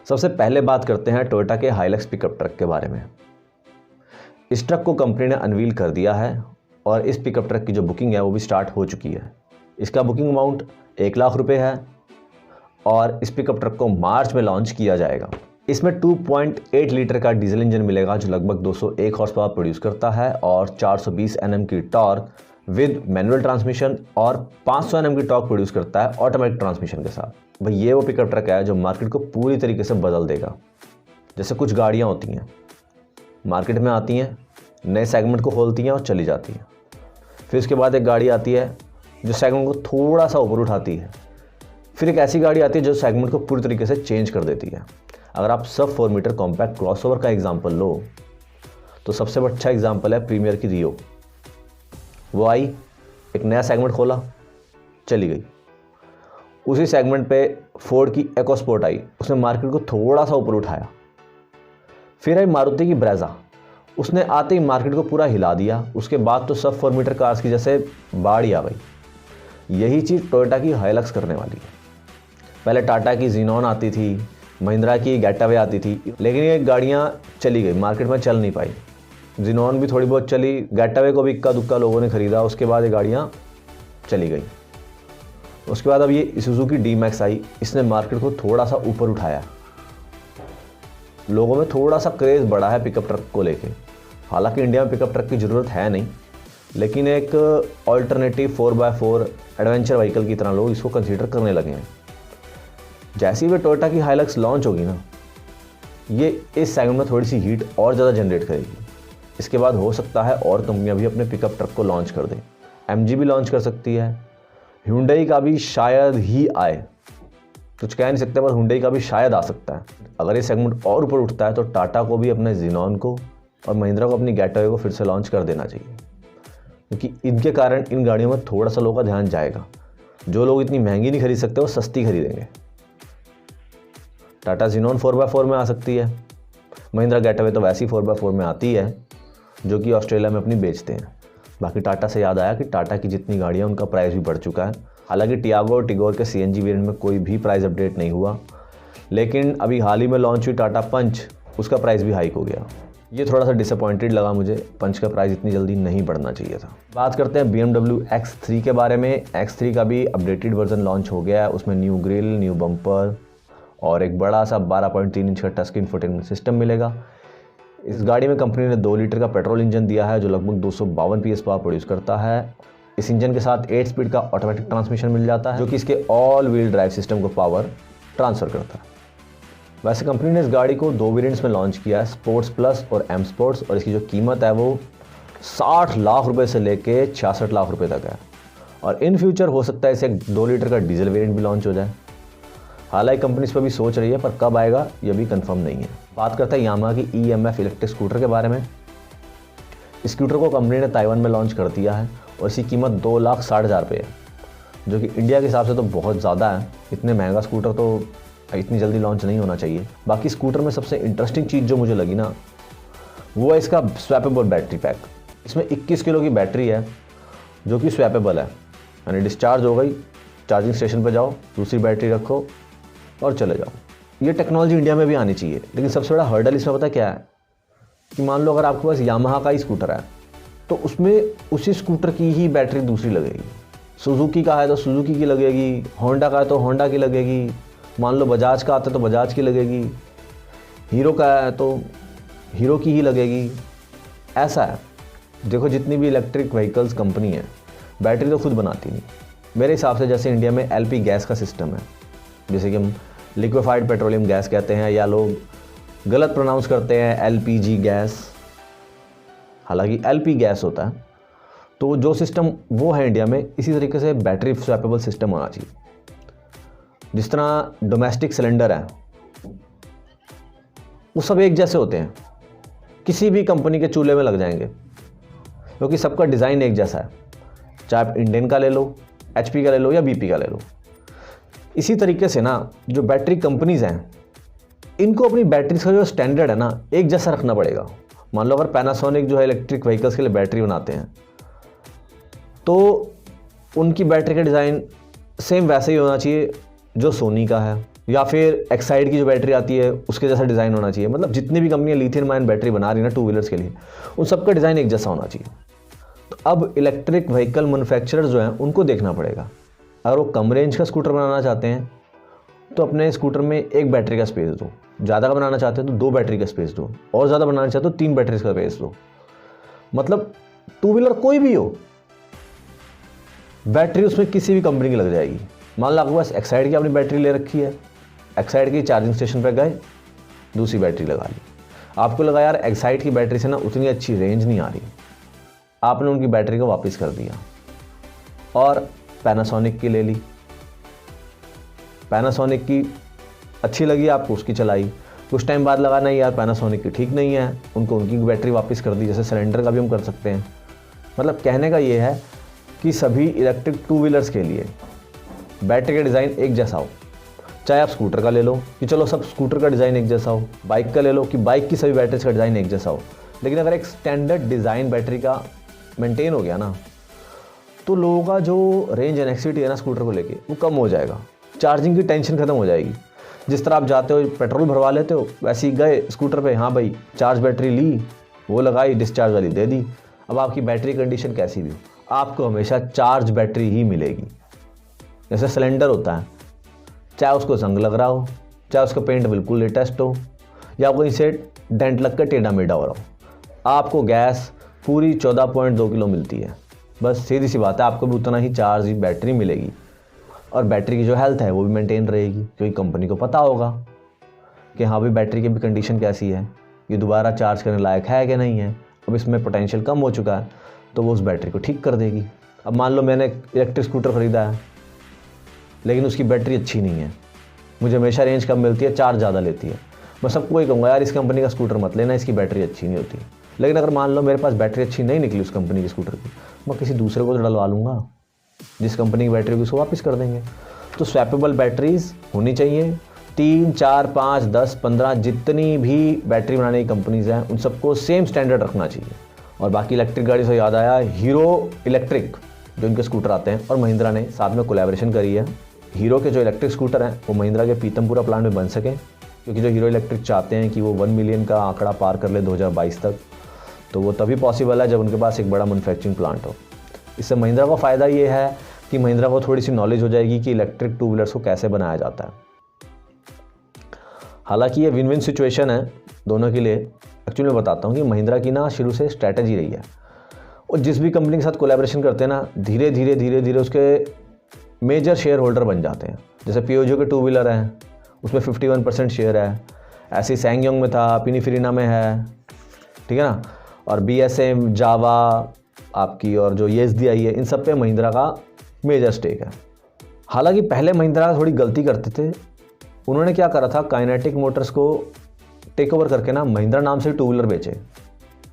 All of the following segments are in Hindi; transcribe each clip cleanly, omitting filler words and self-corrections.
सबसे पहले बात करते हैं टोयोटा के हाइलक्स पिकअप ट्रक के बारे में। इस ट्रक को कंपनी ने अनवील कर दिया है और इस पिकअप ट्रक की जो बुकिंग है वो भी स्टार्ट हो चुकी है। इसका बुकिंग अमाउंट 1 लाख रुपए है और इस पिकअप ट्रक को मार्च में लॉन्च किया जाएगा। इसमें 2.8 लीटर का डीजल इंजन मिलेगा जो लगभग 201 हॉर्स पावर प्रोड्यूस करता है और 420 Nm की टॉर्क विद मैनुअल ट्रांसमिशन और 500 Nm की टॉर्क प्रोड्यूस करता है ऑटोमेटिक ट्रांसमिशन के साथ। भाई ये वो पिकअप ट्रक है जो मार्केट को पूरी तरीके से बदल देगा। जैसे कुछ गाड़ियाँ होती हैं, मार्केट में आती हैं, नए सेगमेंट को खोलती हैं और चली जाती हैं। फिर उसके बाद एक गाड़ी आती है जो सेगमेंट को थोड़ा सा ऊपर उठाती है। फिर एक ऐसी गाड़ी आती है जो सेगमेंट को पूरी तरीके से चेंज कर देती है। अगर आप सब 4 मीटर कॉम्पैक्ट क्रॉसओवर का एग्जांपल लो तो सबसे अच्छा एग्जांपल है प्रीमियर की रियो। वो आई, एक नया सेगमेंट खोला, चली गई। उसी सेगमेंट पे फोर्ड की इकोस्पोर्ट आई, उसने मार्केट को थोड़ा सा ऊपर उठाया। फिर आई मारुति की ब्रेजा, उसने आते ही मार्केट को पूरा हिला दिया। उसके बाद तो सब 4 मीटर कार्स की जैसे बाढ़ ही आ गई। यही चीज़ टोयोटा की हाइलक्स करने वाली है। पहले टाटा की ज़ीनॉन आती थी, महिंद्रा की गेटअवे आती थी, लेकिन ये गाड़ियाँ चली गई, मार्केट में चल नहीं पाई। ज़ीनॉन भी थोड़ी बहुत चली, गेटअवे को भी इक्का दुक्का लोगों ने ख़रीदा, उसके बाद ये गाड़ियाँ चली गई। उसके बाद अब ये सुजुकी डी-मैक्स आई, इसने मार्केट को थोड़ा सा ऊपर उठाया। लोगों में थोड़ा सा क्रेज़ बढ़ा है पिकअप ट्रक को लेके। हालांकि इंडिया में पिकअप ट्रक की ज़रूरत है नहीं, लेकिन एक ऑल्टरनेटिव 4x4 एडवेंचर व्हीकल की तरह लोग इसको कंसीडर करने लगे हैं। जैसे ही वे टोयोटा की हाइलक्स लॉन्च होगी ना, ये इस सेगमेंट में थोड़ी सी हीट और ज़्यादा जनरेट करेगी। इसके बाद हो सकता है और कंपनियां भी अपने पिकअप ट्रक को लॉन्च कर दें। MG भी लॉन्च कर सकती है, Hyundai का भी शायद ही आए, कुछ कह नहीं सकते, पर Hyundai का भी शायद आ सकता है। अगर ये सेगमेंट और ऊपर उठता है तो टाटा को भी अपने ज़ीनॉन को और महिंद्रा को अपनी गेटअवे को फिर से लॉन्च कर देना चाहिए, क्योंकि इनके कारण इन गाड़ियों में थोड़ा सा लोगों का ध्यान जाएगा। जो लोग इतनी महंगी नहीं खरीद सकते वो सस्ती खरीदेंगे। टाटा ज़ीनॉन 4x4 में आ सकती है, महिंद्रा गेटअवे तो वैसी 4x4 में आती है जो कि ऑस्ट्रेलिया में अपनी बेचते हैं। बाकी टाटा से याद आया कि टाटा की जितनी गाड़ियाँ उनका प्राइस भी बढ़ चुका है। हालांकि टियागो और टिगोर के CNG वेरिएंट में कोई भी प्राइस अपडेट नहीं हुआ, लेकिन अभी हाल ही में लॉन्च हुई टाटा पंच, उसका प्राइस भी हाइक हो गया। ये थोड़ा सा डिसअपॉइंटेड लगा मुझे, पंच का प्राइस इतनी जल्दी नहीं बढ़ना चाहिए था। बात करते हैं BMW X3 के बारे में। X3 का भी अपडेटेड वर्जन लॉन्च हो गया है। उसमें न्यू ग्रिल, न्यू बम्पर और एक बड़ा सा 12.3 इंच का टच स्क्रीन इंफोटेनमेंट सिस्टम मिलेगा। इस गाड़ी में कंपनी ने 2 लीटर का पेट्रोल इंजन दिया है जो लगभग 252 PS पावर प्रोड्यूस करता है। इस इंजन के साथ 8 स्पीड का ऑटोमेटिक ट्रांसमिशन मिल जाता है जो कि इसके ऑल व्हील ड्राइव सिस्टम को पावर ट्रांसफ़र करता है। वैसे कंपनी ने इस गाड़ी को 2 वेरिएंट्स में लॉन्च किया है, स्पोर्ट्स प्लस और M स्पोर्ट्स, और इसकी जो कीमत है वो 60 लाख रुपये से लेके 66 लाख रुपये तक है। और इन फ्यूचर हो सकता है इसे 2 लीटर का डीजल वेरिएंट भी लॉन्च हो जाए। हालांकि कंपनी इस पर भी सोच रही है, पर कब आएगा ये भी कंफर्म नहीं है। बात करते हैं यामाहा की EMF इलेक्ट्रिक स्कूटर के बारे में। इस स्कूटर को कंपनी ने ताइवान में लॉन्च कर दिया है और इसकी कीमत 2,60,000 रुपये है, जो कि इंडिया के हिसाब से तो बहुत ज़्यादा है। इतने महंगा स्कूटर तो इतनी जल्दी लॉन्च नहीं होना चाहिए। बाकी स्कूटर में सबसे इंटरेस्टिंग चीज़ जो मुझे लगी ना, वो है इसका स्वैपेबल बैटरी पैक। इसमें 21 किलो की बैटरी है जो कि स्वैपेबल है, यानी डिस्चार्ज हो गई, चार्जिंग स्टेशन पर जाओ, दूसरी बैटरी रखो और चले जाओ। ये टेक्नोलॉजी इंडिया में भी आनी चाहिए, लेकिन सबसे बड़ा हर्डल इसमें पता क्या है कि मान लो अगर आपके पास यामाहा का ही स्कूटर है तो उसमें उसी स्कूटर की ही बैटरी दूसरी लगेगी। सुजुकी का है तो सुजुकी की लगेगी, होंडा का है तो होंडा की लगेगी, मान लो बजाज का आता है तो बजाज की लगेगी, हीरो का है तो हीरो की ही लगेगी। ऐसा है। देखो जितनी भी इलेक्ट्रिक व्हीकल्स कंपनी है, बैटरी तो खुद बनाती नहीं। मेरे हिसाब से जैसे इंडिया में LP गैस का सिस्टम है, जैसे कि हम लिक्विफाइड पेट्रोलियम गैस कहते हैं या लोग गलत प्रोनाउंस करते हैं LPG गैस, हालांकि LP गैस होता है। तो जो सिस्टम वो है इंडिया में, इसी तरीके से बैटरी स्वैपेबल सिस्टम होना चाहिए। जिस तरह डोमेस्टिक सिलेंडर है वो सब एक जैसे होते हैं, किसी भी कंपनी के चूल्हे में लग जाएंगे क्योंकि सबका डिज़ाइन एक जैसा है। चाहे आप इंडियन का ले लो, HP का ले लो या BP का ले लो। इसी तरीके से ना जो बैटरी कंपनीज़ हैं, इनको अपनी बैटरीज का जो स्टैंडर्ड है ना एक जैसा रखना पड़ेगा। मान लो अगर पैनासोनिक जो है इलेक्ट्रिक व्हीकल्स के लिए बैटरी बनाते हैं तो उनकी बैटरी का डिज़ाइन सेम वैसे ही होना चाहिए जो सोनी का है, या फिर एक्साइड की जो बैटरी आती है उसके जैसा डिज़ाइन होना चाहिए। मतलब जितनी भी कंपनियां लिथियम आयन बैटरी बना रही है ना टू व्हीलर्स के लिए, उन सबका डिज़ाइन एक जैसा होना चाहिए। तो अब इलेक्ट्रिक व्हीकल मैन्युफैक्चरर्स जो हैं उनको देखना पड़ेगा, अगर वो कम रेंज का स्कूटर बनाना चाहते हैं तो अपने स्कूटर में एक बैटरी का स्पेस दो, ज़्यादा का बनाना चाहते हैं तो 2 बैटरी का स्पेस दो, और ज़्यादा बनाना चाहते हो 3 बैटरी का स्पेस दो। मतलब टू व्हीलर कोई भी हो, बैटरी उसमें किसी भी कंपनी की लग जाएगी। मान लो आपके पास एक्साइड की अपनी बैटरी ले रखी है, एक्साइड की चार्जिंग स्टेशन पर गए, दूसरी बैटरी लगा ली। आपको लगा यार एक्साइड की बैटरी से ना उतनी अच्छी रेंज नहीं आ रही, आपने उनकी बैटरी को वापस कर दिया और पैनासोनिक की ले ली। पैनासोनिक की अच्छी लगी आपको, उसकी चलाई, कुछ टाइम बाद लगा नहीं यार पैनासोनिक की ठीक नहीं है, उनकी बैटरी वापस कर दी। जैसे सिलेंडर का भी हम कर सकते हैं। मतलब कहने का ये है कि सभी इलेक्ट्रिक टू व्हीलर्स के लिए बैटरी का डिज़ाइन एक जैसा हो। चाहे आप स्कूटर का ले लो कि चलो सब स्कूटर का डिज़ाइन एक जैसा हो, बाइक का ले लो कि बाइक की सभी बैटरीज का डिज़ाइन एक जैसा हो। लेकिन अगर एक स्टैंडर्ड डिज़ाइन बैटरी का मेंटेन हो गया ना, तो लोगों का जो रेंज एनेक्सिटी है ना स्कूटर को लेके वो कम हो जाएगा, चार्जिंग की टेंशन खत्म हो जाएगी। जिस तरह आप जाते हो पेट्रोल भरवा लेते हो, वैसे ही गए स्कूटर पे, हाँ भाई चार्ज बैटरी ली, वो लगाई, डिस्चार्ज वाली दे दी। अब आपकी बैटरी कंडीशन कैसी भी हो, आपको हमेशा चार्ज बैटरी ही मिलेगी। जैसे सिलेंडर होता है, चाहे उसको जंग लग रहा हो, चाहे उसका पेंट बिल्कुल लेटेस्ट हो, या कहीं से डेंट लग कर टेढ़ा मेढ़ा हो रहा हो, आपको गैस पूरी 14.2 किलो मिलती है। बस सीधी सी बात है, आपको भी उतना ही चार्ज ही बैटरी मिलेगी और बैटरी की जो हेल्थ है वो भी मेंटेन रहेगी, क्योंकि कंपनी को पता होगा कि हाँ भाई बैटरी की भी कंडीशन कैसी है, ये दोबारा चार्ज करने लायक है कि नहीं है, अब इसमें पोटेंशियल कम हो चुका है, तो वो उस बैटरी को ठीक कर देगी। अब मान लो मैंने इलेक्ट्रिक स्कूटर ख़रीदा है लेकिन उसकी बैटरी अच्छी नहीं है, मुझे हमेशा रेंज कम मिलती है, चार्ज ज़्यादा लेती है, मैं सबको वही कहूँगा यार इस कंपनी का स्कूटर मत लेना, इसकी बैटरी अच्छी नहीं होती। लेकिन अगर मान लो मेरे पास बैटरी अच्छी नहीं निकली उस कंपनी के स्कूटर की, मैं किसी दूसरे को तो डलवा लूँगा, जिस कंपनी की बैटरी होगी उसको वापस कर देंगे। तो स्वैपेबल बैटरीज होनी चाहिए, 3, 4, 5, 10, 15 जितनी भी बैटरी बनाने की कंपनीज़ हैं उन सबको सेम स्टैंडर्ड रखना चाहिए। और बाकी इलेक्ट्रिक गाड़ी से याद आया, हीरो इलेक्ट्रिक जो इनके स्कूटर आते हैं और महिंद्रा ने साथ में कोलैबोरेशन करी है। हीरो के जो इलेक्ट्रिक स्कूटर हैं वो महिंद्रा के पीतमपुरा प्लांट में बन सकें, क्योंकि जो हीरो इलेक्ट्रिक चाहते हैं कि वो 1 मिलियन का आंकड़ा पार कर ले 2022 तक, तो वो तभी पॉसिबल है जब उनके पास एक बड़ा मैन्युफैक्चरिंग प्लांट हो। इससे महिंद्रा का फ़ायदा ये है कि महिंद्रा को थोड़ी सी नॉलेज हो जाएगी कि इलेक्ट्रिक टू व्हीलर्स को कैसे बनाया जाता है। हालांकि ये विन विन सिचुएशन है दोनों के लिए। एक्चुअली मैं बताता हूँ कि महिंद्रा की ना शुरू से स्ट्रैटेजी रही है, और जिस भी कंपनी के साथ कोलैबोरेशन करते हैं ना धीरे धीरे उसके मेजर शेयर होल्डर बन जाते हैं। जैसे पियोजो के टू व्हीलर हैं उसमें 51% शेयर है, ऐसे ही सैंगयोंग में था, पिनीफिरिना में है, ठीक है ना, और BSM, जावा आपकी और जो YSD आई है, इन सब पे महिंद्रा का मेजर स्टेक है। हालांकि पहले महिंद्रा थोड़ी गलती करते थे, उन्होंने क्या करा था, काइनेटिक मोटर्स को टेक ओवर करके ना महिंद्रा नाम से टू व्हीलर बेचे,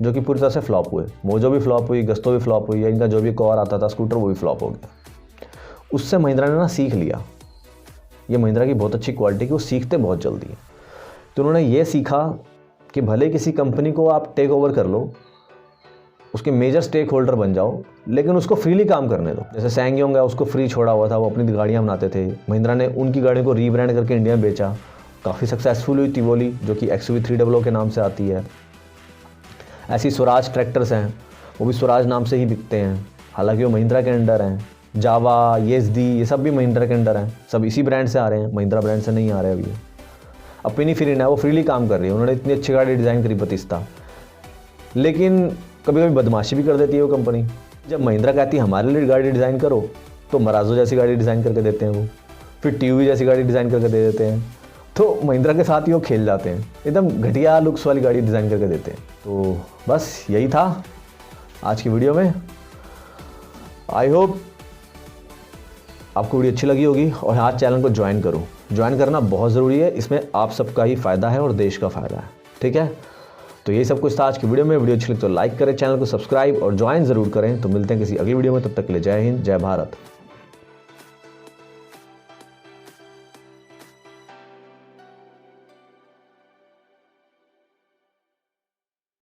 जो कि पूरी तरह से फ्लॉप हुए। मोजो भी फ्लॉप हुई, गस्तो भी फ्लॉप हुई, या इनका जो भी एक और आता था स्कूटर वो भी फ्लॉप हो गया। उससे महिंद्रा ने ना सीख लिया, ये महिंद्रा की बहुत अच्छी क्वालिटी की, वो सीखते बहुत जल्दी है। तो उन्होंने ये सीखा कि भले किसी कंपनी को आप टेक ओवर कर लो, उसके मेजर स्टेक होल्डर बन जाओ, लेकिन उसको फ्रीली काम करने दो। जैसे सैंगयोंग है, उसको फ्री छोड़ा हुआ था, वो अपनी गाड़ियाँ बनाते थे, महिंद्रा ने उनकी गाड़ियों को रीब्रांड करके इंडिया में बेचा, काफ़ी सक्सेसफुल हुई टिवोली जो कि XUV300 के नाम से आती है। ऐसी स्वराज ट्रैक्टर्स हैं, वो भी स्वराज नाम से ही बिकते हैं, हालांकि वो महिंद्रा के अंडर हैं। जावा, YSD ये सब भी महिंद्रा के अंडर हैं, सब इसी ब्रांड से आ रहे हैं, महिंद्रा ब्रांड से नहीं आ रहे अभी। अब पिनीफिरिना है, वो फ्रीली काम कर रही है, उन्होंने इतनी अच्छी गाड़ी डिज़ाइन करी बतिस्ता, लेकिन कभी कभी बदमाशी भी कर देती है वो कंपनी। जब महिंद्रा कहती है हमारे लिए गाड़ी डिज़ाइन करो, तो मराजो जैसी गाड़ी डिज़ाइन करके देते हैं वो, फिर TUV जैसी गाड़ी डिज़ाइन करके दे देते हैं। तो महिंद्रा के साथ ही वो खेल जाते हैं, एकदम घटिया लुक्स वाली गाड़ी डिज़ाइन करके देते हैं। तो बस यही था आज की वीडियो में। आई होप आपको वीडियो अच्छी लगी होगी, और आज चैनल को ज्वाइन करो, ज्वाइन करना बहुत ज़रूरी है, इसमें आप सबका ही फ़ायदा है और देश का फ़ायदा है, ठीक है। तो यही सब कुछ था आज की वीडियो में। वीडियो अच्छी लगी तो लाइक करें, चैनल को सब्सक्राइब और ज्वाइन ज़रूर करें। तो मिलते हैं किसी अगली वीडियो में, तब तक के लिए जय हिंद, जय भारत।